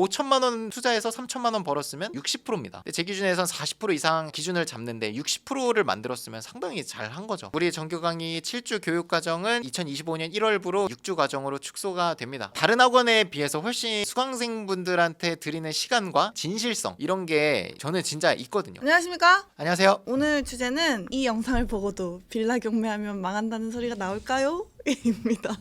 5천만 원 투자해서 3천만 원 벌었으면 60%입니다. 제 기준에선 40% 이상 기준을 잡는데 60%를 만들었으면 상당히 잘 한 거죠. 우리 정규 강의 7주 교육 과정은 2025년 1월부로 6주 과정으로 축소가 됩니다. 다른 학원에 비해서 훨씬 수강생분들한테 드리는 시간과 진실성 이런 게 저는 진짜 있거든요. 안녕하십니까? 안녕하세요. 오늘 주제는 이 영상을 보고도 빌라 경매하면 망한다는 소리가 나올까요? 입니다.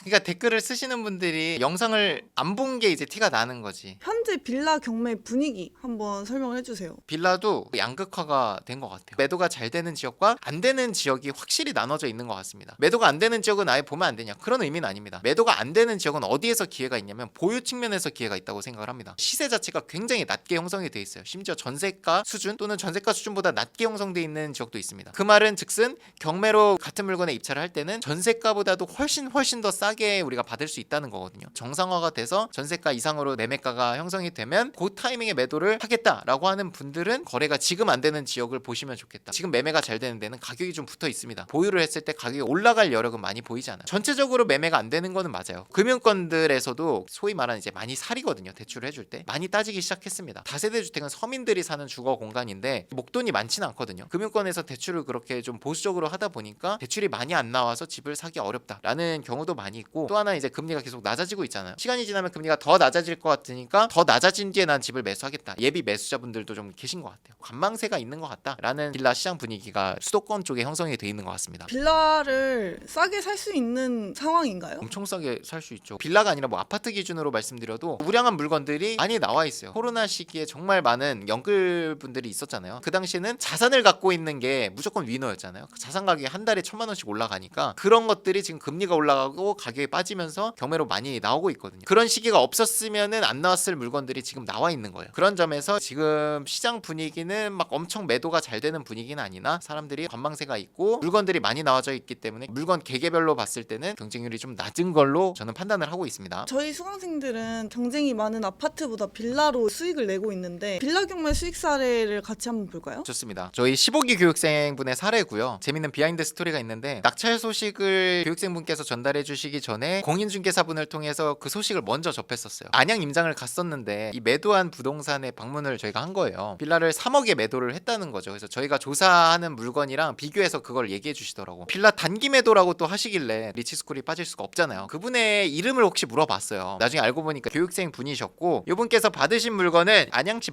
그러니까 댓글을 쓰시는 분들이 영상을 안 본 게 이제 티가 나는 거지. 현재 빌라 경매 분위기 한번 설명을 해주세요. 빌라도 양극화가 된 것 같아요. 매도가 잘 되는 지역과 안 되는 지역이 확실히 나눠져 있는 것 같습니다. 매도가 안 되는 지역은 아예 보면 안 되냐? 그런 의미는 아닙니다. 매도가 안 되는 지역은 어디에서 기회가 있냐면 보유 측면에서 기회가 있다고 생각을 합니다. 시세 자체가 굉장히 낮게 형성이 돼 있어요. 심지어 전세가 수준 또는 전세가 수준보다 낮게 형성돼 있는 지역도 있습니다. 그 말은 즉슨 경매로 같은 물건에 입찰을 할 때는 전세가보다도 훨씬 더 싸게 우리가 받을 수 있다는 거거든요. 정상화가 돼서 전세가 이상으로 매매가가 형성이 되면 그 타이밍에 매도를 하겠다라고 하는 분들은 거래가 지금 안 되는 지역을 보시면 좋겠다. 지금 매매가 잘 되는 데는 가격이 좀 붙어 있습니다. 보유를 했을 때 가격이 올라갈 여력은 많이 보이지 않아요. 전체적으로 매매가 안 되는 거는 맞아요. 금융권들에서도 소위 말하는 이제 많이 사리거든요. 대출을 해줄 때 많이 따지기 시작했습니다. 다세대 주택은 서민들이 사는 주거 공간인데 목돈이 많지는 않거든요. 금융권에서 대출을 그렇게 좀 보수적으로 하다 보니까 대출이 많이 안 나와서 집을 사기 어렵다라는 경우도 많이 있고, 또 하나 이제 금리가 계속 낮아지고 있잖아요. 시간이 지나면 금리가 더 낮아질 것 같으니까 더 낮아진 뒤에 난 집을 매수하겠다. 예비 매수자분들도 좀 계신 것 같아요. 관망세가 있는 것 같다라는 빌라 시장 분위기가 수도권 쪽에 형성이 돼 있는 것 같습니다. 빌라를 싸게 살 수 있는 상황인가요? 엄청 싸게 살 수 있죠. 빌라가 아니라 뭐 아파트 기준으로 말씀드려도 우량한 물건들이 많이 나와 있어요. 코로나 시기에 정말 많은 영끌분들이 있었잖아요. 그 당시에는 자산을 갖고 있는 게 무조건 위너였잖아요. 자산 가격이 한 달에 1,000만 원씩 올라가니까 그런 것들이 지금 금리가 올라가고 가격이 빠지면서 경매로 많이 나오고 있거든요. 그런 시기가 없었으면은 안 나왔을 물건들이 지금 나와 있는 거예요. 그런 점에서 지금 시장 분위기는 막 엄청 매도가 잘 되는 분위기는 아니나 사람들이 관망세가 있고 물건들이 많이 나와져 있기 때문에 물건 개개별로 봤을 때는 경쟁률이 좀 낮은 걸로 저는 판단을 하고 있습니다. 저희 수강생들은 경쟁이 많은 아파트보다 빌라로 수익을 내고 있는데 빌라 경매 수익 사례를 같이 한번 볼까요? 좋습니다. 저희 15기 교육생분의 사례고요. 재밌는 비하인드 스토리가 있는데 낙찰 소식을 교육생분께서 전달해 주시기 전에 공인중개사분을 통해서 그 소식을 먼저 접했었어요. 안양 임장을 갔었는데 이 매도한 부동산에 방문을 저희가 한 거예요. 빌라를 3억에 매도를 했다는 거죠. 그래서 저희가 조사하는 물건이랑 비교해서 그걸 얘기해 주시더라고. 빌라 단기 매도라고 또 하시길래 리치스쿨이 빠질 수가 없잖아요. 그분의 이름을 혹시 물어봤어요. 나중에 알고 보니까 교육생 분이셨고, 이분께서 받으신 물건은 안양시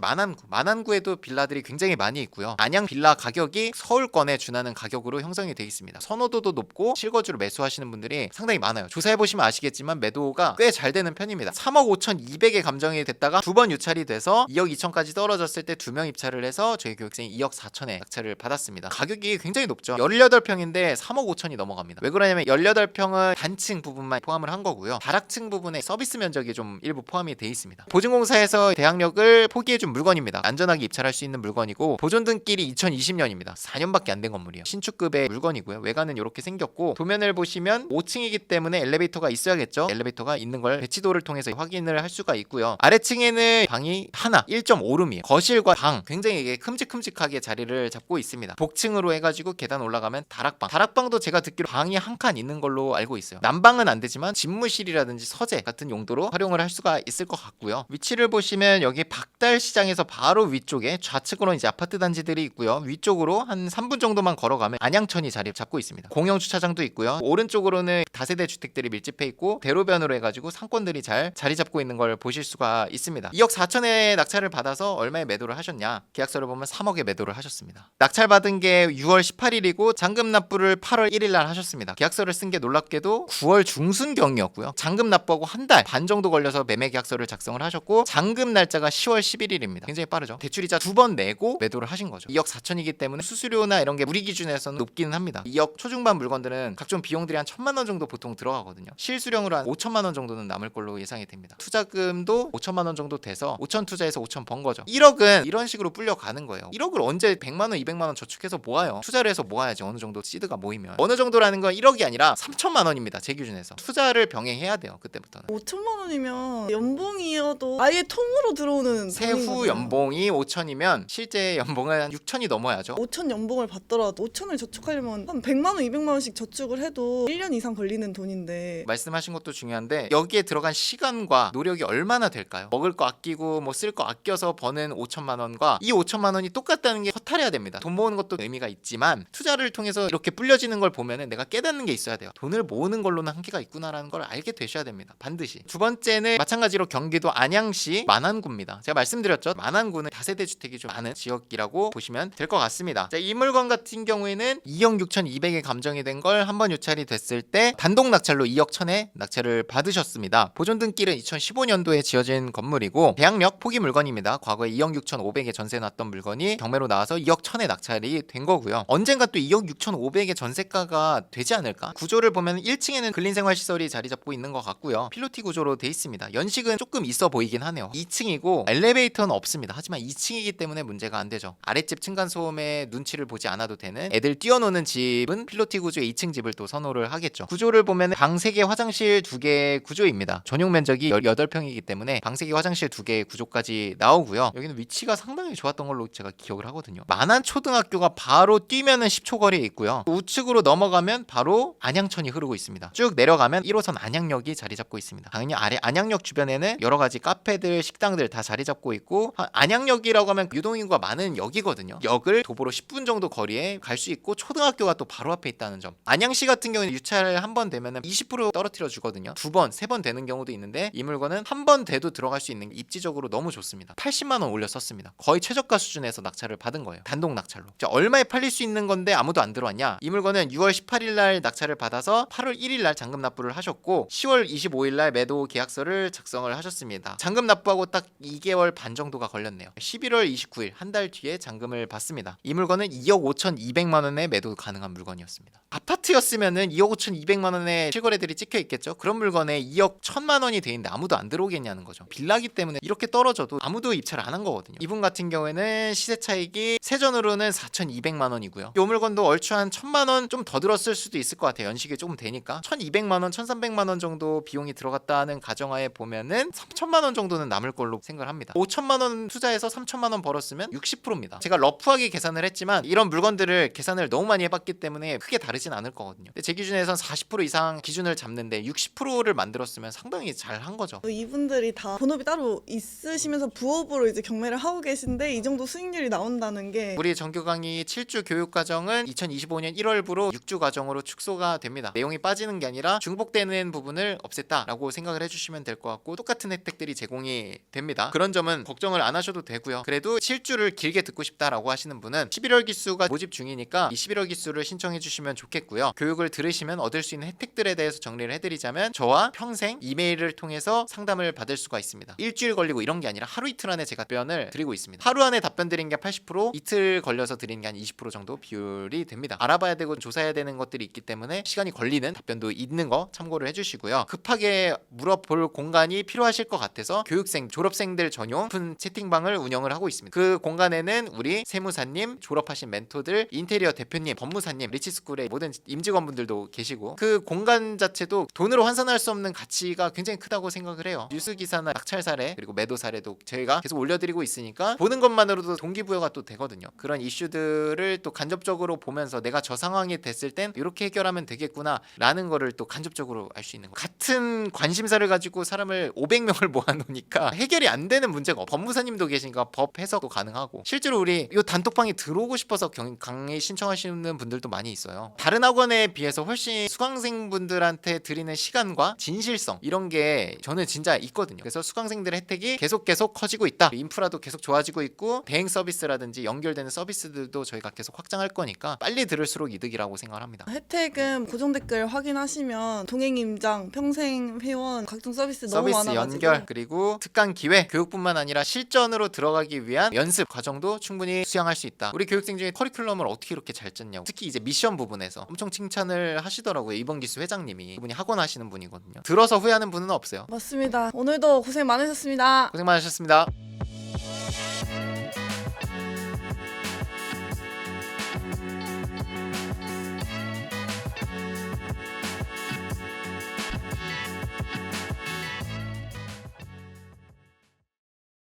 만안구에도 빌라들이 굉장히 많이 있고요. 안양 빌라 가격이 서울권에 준하는 가격으로 형성이 되어 있습니다. 선호도도 높고 실거주로 매수하시는 분들이 상당히 많아요. 조사해보시면 아시겠지만 매도가 꽤 잘 되는 편입니다. 3억 5,200에 감정이 됐다가 두 번 유찰이 돼서 2억 2천까지 떨어졌을 때 2명 입찰을 해서 저희 교육생이 2억 4천에 낙찰을 받았습니다. 가격이 굉장히 높죠. 18평인데 3억 5천이 넘어갑니다. 왜 그러냐면 18평은 단층 부분만 포함을 한 거고요. 다락층 부분에 서비스 면적이 좀 일부 포함이 돼 있습니다. 보증공사에서 대항력을 포기해준 물건입니다. 안전하게 입찰할 수 있는 물건이고 보존등길이 2020년입니다. 4년밖에 안 된 건물이에요. 신축급의 물건이고요. 외관은 이렇게 생겼고 도면을 보시면 5층이기 때문에 엘리베이터가 있어야겠죠. 엘리베이터가 있는 걸 배치도를 통해서 확인을 할 수가 있고요. 아래층에는 방이 하나 1.5룸이에요. 거실과 방 굉장히 이게 큼직큼직하게 자리를 잡고 있습니다. 복층으로 해가지고 계단 올라가면 다락방도 제가 듣기로 방이 한 칸 있는 걸로 알고 있어요. 난방은 안 되지만 집무실이라든지 서재 같은 용도로 활용을 할 수가 있을 것 같고요. 위치를 보시면 여기 박달시장에서 바로 위쪽에 좌측으로 이제 아파트 단지들이 있고요. 위쪽으로 한 3분 정도만 걸어가면 안양천이 자리 잡고 있습니다. 공영 주차장도 있고요. 오른쪽으로는 다세대 주택들이 밀집해 있고 대로변으로 해가지고 상권들이 잘 자리 잡고 있는 걸 보실 수가 있습니다. 2억 4천에 낙찰을 받아서 얼마에 매도를 하셨냐? 계약서를 보면 3억에 매도를 하셨습니다. 낙찰 받은 게 6월 18일이고 잔금 납부를 8월 1일 날 하셨습니다. 계약서를 쓴 게 놀랍게도 9월 중순경이었고요. 잔금 납부하고 한 달 반 정도 걸려서 매매 계약서를 작성을 하셨고 잔금 날짜가 10월 11일입니다. 굉장히 빠르죠. 대출이자 2번 내고 매도를 하신 거죠. 2억 4천이기 때문에 수수료나 이런 게 우리 기준에서는 높기는 합니다. 2억 초중반 물건들은 각종 비용들이 한 1,000만 원 정도 보통 들어가거든요. 실수령으로 한 5천만 원 정도는 남을 걸로 예상이 됩니다. 투자금도 5천만 원 정도 돼서 5천 투자해서 5천 번 거죠. 1억은 이런 식으로 불려가는 거예요. 1억을 언제 100만 원, 200만 원 저축해서 모아요. 투자를 해서 모아야지. 어느 정도 시드가 모이면. 어느 정도라는 건 1억이 아니라 3천만 원입니다. 제 기준에서. 투자를 병행해야 돼요. 그때부터는. 5천만 원이면 연봉이어도 아예 통으로 들어오는 세후 돈이거든요. 연봉이 5천이면 실제 연봉은 한 6천이 넘어야죠. 5천 연봉을 받더라도 5천을 저축하려면 한 100만 원, 200만 원씩 저축을 해도 1년 이상 걸리는 있는 돈인데 말씀하신 것도 중요한데 여기에 들어간 시간과 노력이 얼마나 될까요? 먹을 거 아끼고 뭐 쓸 거 아껴서 버는 5천만 원과 이 5천만 원이 똑같다는 게 허탈해야 됩니다. 돈 모으는 것도 의미가 있지만 투자를 통해서 이렇게 불려지는 걸 보면은 내가 깨닫는 게 있어야 돼요. 돈을 모으는 걸로는 한계가 있구나라는 걸 알게 되셔야 됩니다. 반드시. 두 번째는 마찬가지로 경기도 안양시 만안구입니다. 제가 말씀드렸죠. 만안구는 다세대 주택이 좀 많은 지역이라고 보시면 될 것 같습니다. 자, 이 물건 같은 경우에는 2억 6,200에 감정이 된 걸 한 번 유찰이 됐을 때 단독 낙찰로 2억 1,000에 낙찰을 받으셨습니다. 보존 등기는 2015년도에 지어진 건물이고 대항력 포기 물건입니다. 과거에 2억 6,500에 전세 놨던 물건이 경매로 나와서 2억 1,000에 낙찰이 된 거고요. 언젠가 또 2억 6,500의 전세가가 되지 않을까? 구조를 보면 1층에는 근린생활시설이 자리 잡고 있는 것 같고요. 필로티 구조로 돼 있습니다. 연식은 조금 있어 보이긴 하네요. 2층이고 엘리베이터는 없습니다. 하지만 2층이기 때문에 문제가 안 되죠. 아랫집 층간소음에 눈치를 보지 않아도 되는 애들 뛰어노는 집은 필로티 구조의 2층 집을 또 선호를 하겠죠. 구조를 보면 방 3개 화장실 2개 구조입니다. 전용 면적이 18평이기 때문에 방 3개 화장실 2개 구조까지 나오고요. 여기는 위치가 상당히 좋았던 걸로 제가 기억을 하거든요. 만안초등학교가 바로 뛰면은 10초 거리에 있고요. 우측으로 넘어가면 바로 안양천이 흐르고 있습니다. 쭉 내려가면 1호선 안양역이 자리 잡고 있습니다. 당연히 아래 안양역 주변에는 여러 가지 카페들, 식당들 다 자리 잡고 있고 안양역이라고 하면 유동인구가 많은 역이거든요. 역을 도보로 10분 정도 거리에 갈 수 있고 초등학교가 또 바로 앞에 있다는 점. 안양시 같은 경우는 유찰 한 번 되면 20% 떨어뜨려 주거든요. 2번, 3번 되는 경우도 있는데 이 물건은 한 번 돼도 들어갈 수 있는 게 입지적으로 너무 좋습니다. 80만 원 올려 썼습니다. 거의 최저가 수준에서 낙찰을 받은 거예요. 단독 낙찰로. 자, 얼마에 팔릴 수 있는 건데 아무도 안 들어왔냐? 이 물건은 6월 18일 날 낙찰을 받아서 8월 1일 날 잔금 납부를 하셨고 10월 25일 날 매도 계약서를 작성을 하셨습니다. 잔금 납부하고 딱 2개월 반 정도가 걸렸네요. 11월 29일 한 달 뒤에 잔금을 받습니다. 이 물건은 2억 5,200만 원에 매도 가능한 물건이었습니다. 아파트였으면은 2억 5,200만 원에 실거래들이 찍혀 있겠죠. 그런 물건에 2억 1,000만 원이 돼 있는데 아무도 안 들어오겠냐는 거죠. 빌라기 때문에 이렇게 떨어져도 아무도 입찰을 안 한 거거든요. 이분 같은 경우에는 시세 차익이 세전으로는 4,200만 원이고요. 이 물건도 얼추 한 1,000만 원 좀 더 들었을 수도 있을 것 같아요. 연식이 조금 되니까 1,200만 원, 1,300만 원 정도 비용이 들어갔다는 가정하에 보면은 3,000만 원 정도는 남을 걸로 생각을 합니다. 5,000만 원 투자해서 3,000만 원 벌었으면 60%입니다. 제가 러프하게 계산을 했지만 이런 물건들을 계산을 너무 많이 해봤기 때문에 크게 다르진 않을 거거든요. 근데 제 기준에선 40% 이상 기준을 잡는데 60%를 만들었으면 상당히 잘 한 거죠. 이분들이 다 본업이 따로 있으시면서 부업으로 이제 경매를 하고 계신데 이 정도 수익률이 나온다는 게 우리 정규 강의 7주 교육 과정은 2025년 1월부로 6주 과정으로 축소가 됩니다. 내용이 빠지는 게 아니라 중복되는 부분을 없앴다라고 생각을 해주시면 될 것 같고 똑같은 혜택들이 제공이 됩니다. 그런 점은 걱정을 안 하셔도 되고요. 그래도 7주를 길게 듣고 싶다라고 하시는 분은 11월 기수가 모집 중이니까 이 11월 기수를 신청해 주시면 좋겠고요. 교육을 들으시면 얻을 수 있는 혜택들에 대해서 정리를 해드리자면 저와 평생 이메일을 통해서 상담을 받을 수가 있습니다. 일주일 걸리고 이런 게 아니라 하루 이틀 안에 제가 답변을 드리고 있습니다. 하루 안에 답변 드린 게 80%, 이틀 걸려서 드리는 게 한 20% 정도 비율이 됩니다. 알아봐야 되고 조사해야 되는 것들이 있기 때문에 시간이 걸리는 답변도 있는 거 참고를 해주시고요. 급하게 물어볼 공간이 필요하실 것 같아서 교육생, 졸업생들 전용 오픈 채팅방을 운영을 하고 있습니다. 그 공간에는 우리 세무사님, 졸업하신 멘토들, 인테리어 대표님, 법무사님, 리치스쿨의 모든 임직원분들도 계시고 그 공간 자체도 돈으로 환산할 수 없는 가치가 굉장히 크다고 생각을 해요. 뉴스 기사나 낙찰 사례 그리고 매도 사례도 저희가 계속 올려드리고 있으니까 보는 것만으로도 동기부여가 또 되거든요. 그런 이슈들을 또 간접적으로 보면서 내가 저 상황이 됐을 땐 이렇게 해결하면 되겠구나 라는 거를 또 간접적으로 알 수 있는 거예요. 같은 관심사를 가지고 사람을 500명을 모아놓으니까 해결이 안 되는 문제가 법무사님도 계시니까 법 해석도 가능하고 실제로 우리 이 단톡방에 들어오고 싶어서 강의 신청하시는 분들도 많이 있어요. 다른 학원에 비해서 훨씬 수강생분들한테 드리는 시간과 진실성 이런 게 저는 진짜 있거든요. 그래서 수강생들의 혜택이 계속 커지고 있다. 인프라도 계속 좋아지고 있고 대행 서비스라든지 연결되는 서비스들도 저희가 계속 확장할 거니까 빨리 들을수록 이득이라고 생각을 합니다. 혜택은 고정 댓글 확인하시면 동행 임장, 평생 회원 각종 서비스 너무 서비스 많아가지고 연결 그리고 특강 기회 교육뿐만 아니라 실전으로 들어가기 위한 연습 과정도 충분히 수양할 수 있다. 우리 교육생 중에 커리큘럼을 어떻게 이렇게 잘 짰냐고 특히 이제 미션 부분에서 엄청 칭찬을 하시더라고요. 이번 기수 회장님이 그분이 학원 하시는 분이거든요. 들어서 후회하는 분은 없어요. 맞습니다. 오늘도 고생 많으셨습니다. 고생 많으셨습니다.